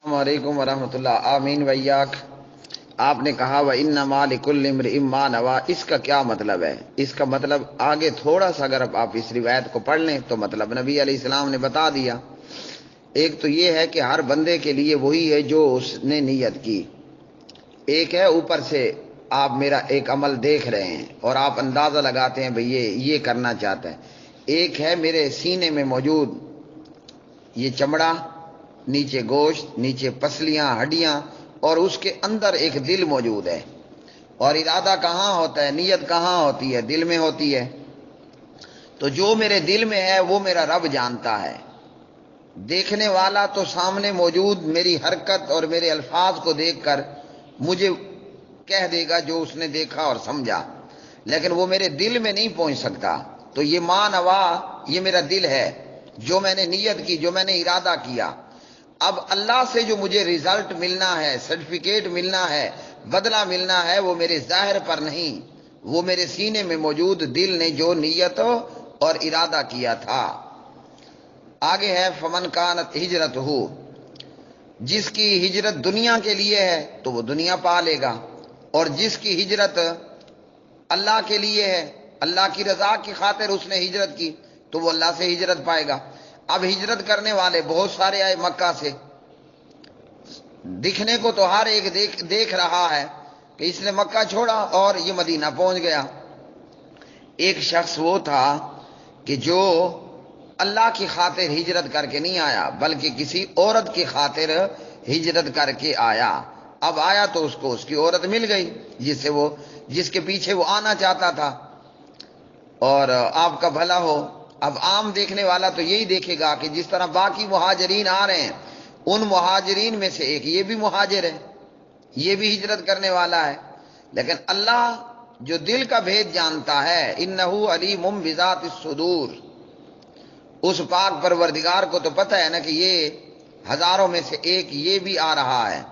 السلام علیکم ورحمۃ اللہ، آمین ویاک۔ آپ نے کہا وَإِنَّمَا لِكُلِّ امْرِئٍ مَّا نَوَىٰ، اس کا کیا مطلب ہے؟ اس کا مطلب آگے تھوڑا سا اگر آپ اس روایت کو پڑھ لیں تو مطلب نبی علیہ السلام نے بتا دیا۔ ایک تو یہ ہے کہ ہر بندے کے لیے وہی ہے جو اس نے نیت کی۔ ایک ہے اوپر سے آپ میرا ایک عمل دیکھ رہے ہیں اور آپ اندازہ لگاتے ہیں بھئی یہ کرنا چاہتا ہے۔ ایک ہے میرے سینے میں موجود یہ چمڑا، نیچے گوشت، نیچے پسلیاں، ہڈیاں، اور اس کے اندر ایک دل موجود ہے۔ اور ارادہ کہاں ہوتا ہے؟ نیت کہاں ہوتی ہے؟ دل میں ہوتی ہے۔ تو جو میرے دل میں ہے وہ میرا رب جانتا ہے۔ دیکھنے والا تو سامنے موجود میری حرکت اور میرے الفاظ کو دیکھ کر مجھے کہہ دے گا جو اس نے دیکھا اور سمجھا، لیکن وہ میرے دل میں نہیں پہنچ سکتا۔ تو یہ ما نوا، یہ میرا دل ہے، جو میں نے نیت کی، جو میں نے ارادہ کیا۔ اب اللہ سے جو مجھے رزلٹ ملنا ہے، سرٹیفکیٹ ملنا ہے، بدلہ ملنا ہے، وہ میرے ظاہر پر نہیں، وہ میرے سینے میں موجود دل نے جو نیت اور ارادہ کیا تھا۔ آگے ہے فمن کانت ہجرت ہو، جس کی ہجرت دنیا کے لیے ہے تو وہ دنیا پا لے گا، اور جس کی ہجرت اللہ کے لیے ہے، اللہ کی رضا کی خاطر اس نے ہجرت کی تو وہ اللہ سے ہجرت پائے گا۔ اب ہجرت کرنے والے بہت سارے آئے مکہ سے، دکھنے کو تو ہر ایک دیکھ رہا ہے کہ اس نے مکہ چھوڑا اور یہ مدینہ پہنچ گیا۔ ایک شخص وہ تھا کہ جو اللہ کی خاطر ہجرت کر کے نہیں آیا بلکہ کسی عورت کی خاطر ہجرت کر کے آیا۔ اب آیا تو اس کو اس کی عورت مل گئی جس کے پیچھے وہ آنا چاہتا تھا، اور آپ کا بھلا ہو۔ اب عام دیکھنے والا تو یہی دیکھے گا کہ جس طرح باقی مہاجرین آ رہے ہیں، ان مہاجرین میں سے ایک یہ بھی مہاجر ہے، یہ بھی ہجرت کرنے والا ہے، لیکن اللہ جو دل کا بھید جانتا ہے، انہ علیم بذات الصدور، اس پاک پروردگار کو تو پتہ ہے نا کہ یہ ہزاروں میں سے ایک یہ بھی آ رہا ہے۔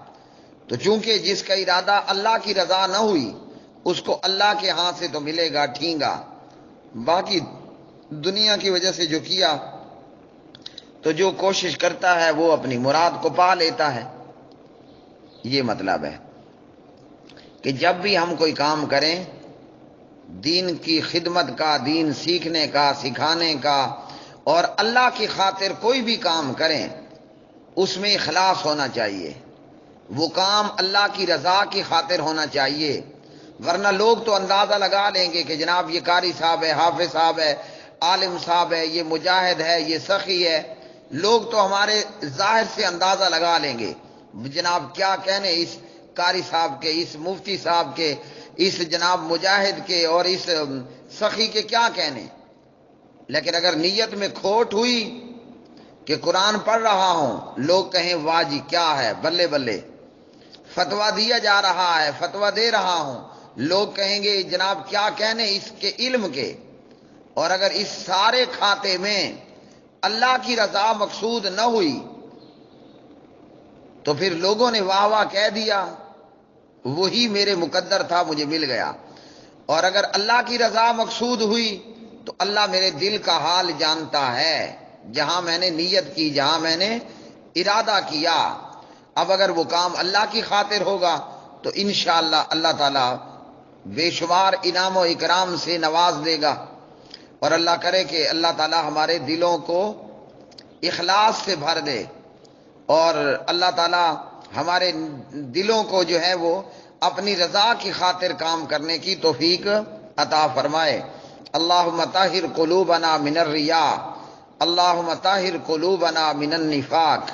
تو چونکہ جس کا ارادہ اللہ کی رضا نہ ہوئی اس کو اللہ کے ہاں سے تو ملے گا ٹھینگا، باقی دنیا کی وجہ سے جو کیا تو جو کوشش کرتا ہے وہ اپنی مراد کو پا لیتا ہے۔ یہ مطلب ہے کہ جب بھی ہم کوئی کام کریں، دین کی خدمت کا، دین سیکھنے کا، سکھانے کا، اور اللہ کی خاطر کوئی بھی کام کریں، اس میں اخلاص ہونا چاہیے، وہ کام اللہ کی رضا کی خاطر ہونا چاہیے۔ ورنہ لوگ تو اندازہ لگا لیں گے کہ جناب یہ قاری صاحب ہے، حافظ صاحب ہے، عالم صاحب ہے، یہ مجاہد ہے، یہ سخی ہے۔ لوگ تو ہمارے ظاہر سے اندازہ لگا لیں گے، جناب کیا کہنے اس قاری صاحب کے، اس مفتی صاحب کے، اس جناب مجاہد کے اور اس سخی کے کیا کہنے۔ لیکن اگر نیت میں کھوٹ ہوئی کہ قرآن پڑھ رہا ہوں، لوگ کہیں واہ جی کیا ہے، بلے بلے، فتویٰ دیا جا رہا ہے، فتویٰ دے رہا ہوں، لوگ کہیں گے جناب کیا کہنے اس کے علم کے۔ اور اگر اس سارے کھاتے میں اللہ کی رضا مقصود نہ ہوئی تو پھر لوگوں نے واہ واہ کہہ دیا، وہی میرے مقدر تھا، مجھے مل گیا۔ اور اگر اللہ کی رضا مقصود ہوئی تو اللہ میرے دل کا حال جانتا ہے، جہاں میں نے نیت کی، جہاں میں نے ارادہ کیا۔ اب اگر وہ کام اللہ کی خاطر ہوگا تو انشاءاللہ اللہ تعالی بے شمار انعام و اکرام سے نواز دے گا۔ اور اللہ کرے کہ اللہ تعالی ہمارے دلوں کو اخلاص سے بھر دے، اور اللہ تعالی ہمارے دلوں کو جو ہے وہ اپنی رضا کی خاطر کام کرنے کی توفیق عطا فرمائے۔ اللہم طہر قلوبنا من الریا، اللہم طہر قلوبنا من النفاق۔